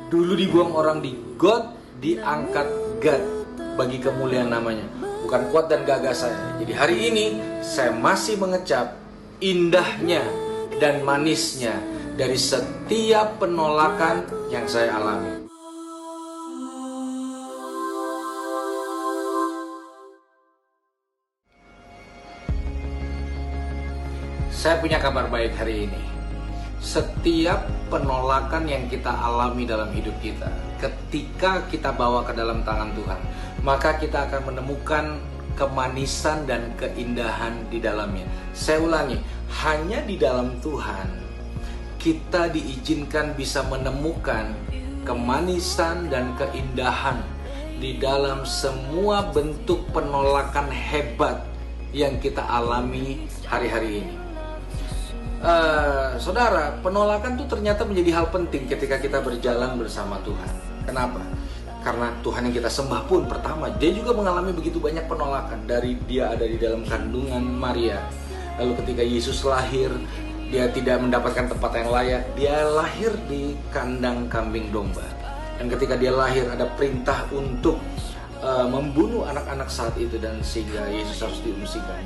Dulu dibuang orang di got, diangkat God bagi kemuliaan namanya. Bukan kuat dan gagah saya. Jadi hari ini saya masih mengecap indahnya dan manisnya dari setiap penolakan yang saya alami. Saya punya kabar baik hari ini. Setiap penolakan yang kita alami dalam hidup kita, ketika kita bawa ke dalam tangan Tuhan, maka kita akan menemukan kemanisan dan keindahan di dalamnya. Saya ulangi, hanya di dalam Tuhan kita diizinkan bisa menemukan kemanisan dan keindahan di dalam semua bentuk penolakan hebat yang kita alami hari-hari ini. Saudara, penolakan itu ternyata menjadi hal penting ketika kita berjalan bersama Tuhan. Kenapa? Karena Tuhan yang kita sembah pun pertama, dia juga mengalami begitu banyak penolakan. Dari dia ada di dalam kandungan Maria, lalu ketika Yesus lahir, dia tidak mendapatkan tempat yang layak. Dia lahir di kandang kambing domba. Dan ketika dia lahir, ada perintah untuk membunuh anak-anak saat itu, dan sehingga Yesus harus diungsikan.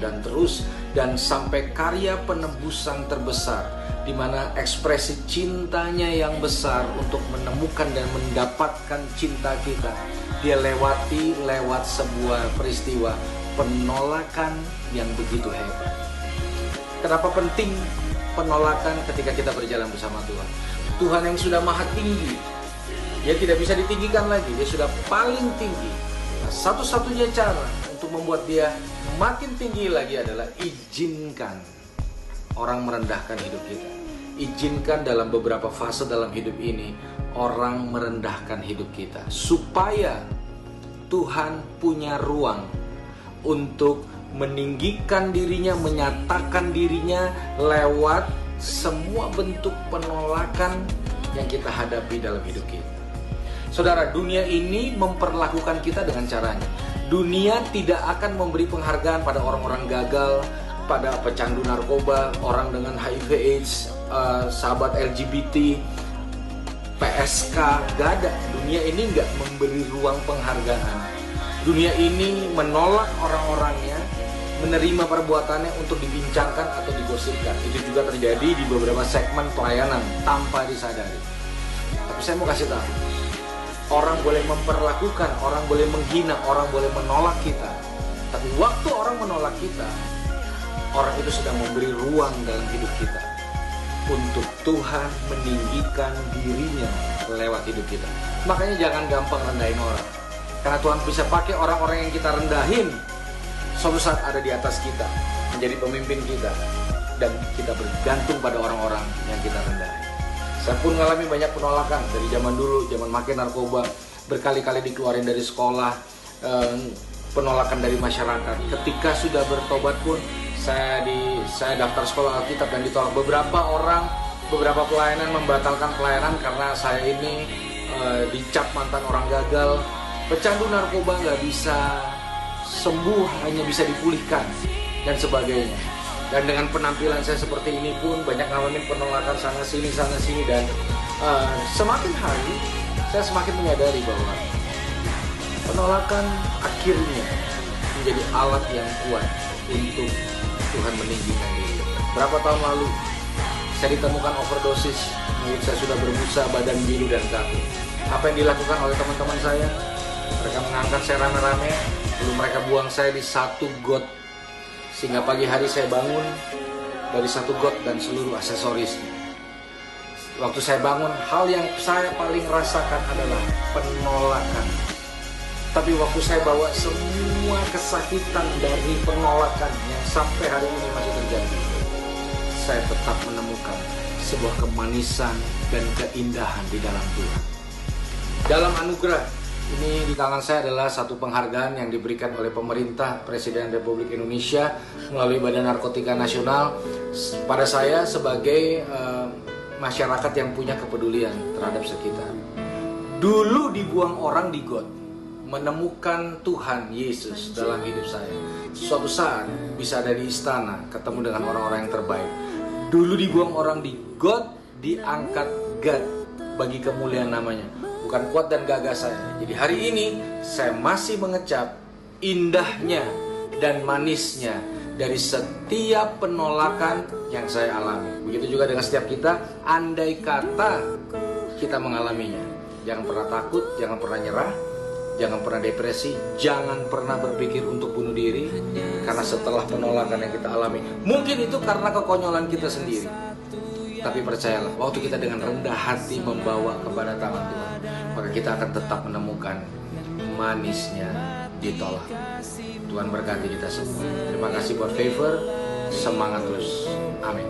Dan sampai karya penebusan terbesar, di mana ekspresi cintanya yang besar untuk menemukan dan mendapatkan cinta kita, dia lewati lewat sebuah peristiwa penolakan yang begitu hebat. Kenapa penting penolakan ketika kita berjalan bersama Tuhan? Tuhan yang sudah maha tinggi, dia tidak bisa ditinggikan lagi, dia sudah paling tinggi. Satu-satunya cara untuk membuat dia makin tinggi lagi adalah izinkan orang merendahkan hidup kita. Izinkan dalam beberapa fase dalam hidup ini orang merendahkan hidup kita, supaya Tuhan punya ruang untuk meninggikan dirinya, menyatakan dirinya lewat semua bentuk penolakan yang kita hadapi dalam hidup kita. Saudara, dunia ini memperlakukan kita dengan caranya. Dunia tidak akan memberi penghargaan pada orang-orang gagal, pada pecandu narkoba, orang dengan HIV/AIDS, sahabat LGBT, PSK, gak ada. Dunia ini nggak memberi ruang penghargaan. Dunia ini menolak orang-orangnya, menerima perbuatannya untuk dibincangkan atau digosipkan. Itu juga terjadi di beberapa segmen pelayanan tanpa disadari. Tapi saya mau kasih tahu, orang boleh memperlakukan, orang boleh menghina, orang boleh menolak kita. Tapi waktu orang menolak kita, orang itu sedang memberi ruang dalam hidup kita untuk Tuhan meninggikan dirinya lewat hidup kita. Makanya jangan gampang rendahin orang, karena Tuhan bisa pakai orang-orang yang kita rendahin suatu saat ada di atas kita, menjadi pemimpin kita, dan kita bergantung pada orang-orang yang kita rendahin. Saya pun mengalami banyak penolakan dari zaman dulu, zaman makin narkoba, berkali-kali dikeluarin dari sekolah, penolakan dari masyarakat. Ketika sudah bertobat pun, saya daftar sekolah Alkitab dan ditolak. Beberapa pelayanan membatalkan pelayanan karena saya ini dicap mantan orang gagal, pecandu narkoba, nggak bisa sembuh, hanya bisa dipulihkan, dan sebagainya. Dan dengan penampilan saya seperti ini pun banyak ngalamin penolakan sana sini, dan semakin hari saya semakin menyadari bahwa penolakan akhirnya menjadi alat yang kuat untuk Tuhan meninggikan diri. Berapa tahun lalu saya ditemukan overdosis, mulut saya sudah berbusa, badan biru dan kaku. Apa yang dilakukan oleh teman-teman saya? Mereka mengangkat saya rame-rame, lalu mereka buang saya di satu got. Sehingga pagi hari saya bangun dari satu got dan seluruh aksesorisnya. Waktu saya bangun, hal yang saya paling rasakan adalah penolakan. Tapi waktu saya bawa semua kesakitan dari penolakan yang sampai hari ini masih terjadi, saya tetap menemukan sebuah kemanisan dan keindahan di dalam Tuhan. Dalam anugerah ini di tangan saya adalah satu penghargaan yang diberikan oleh pemerintah Presiden Republik Indonesia melalui Badan Narkotika Nasional pada saya sebagai masyarakat yang punya kepedulian terhadap sekitar. Dulu dibuang orang di got, menemukan Tuhan Yesus dalam hidup saya. Suatu saat bisa ada di istana, ketemu dengan orang-orang yang terbaik. Dulu dibuang orang di got, diangkat God bagi kemuliaan namanya. bukan kuat dan gagah saya. Jadi hari ini saya masih mengecap indahnya dan manisnya dari setiap penolakan yang saya alami. Begitu juga dengan setiap kita, andai kata kita mengalaminya. Jangan pernah takut, jangan pernah nyerah, jangan pernah depresi, jangan pernah berpikir untuk bunuh diri. Karena setelah penolakan yang kita alami, mungkin itu karena kekonyolan kita sendiri. Tapi percayalah, waktu kita dengan rendah hati membawa kepada tangan Tuhan, maka kita akan tetap menemukan manisnya ditolak. Tuhan berkati kita semua. Terima kasih buat favor. Semangat terus. Amin.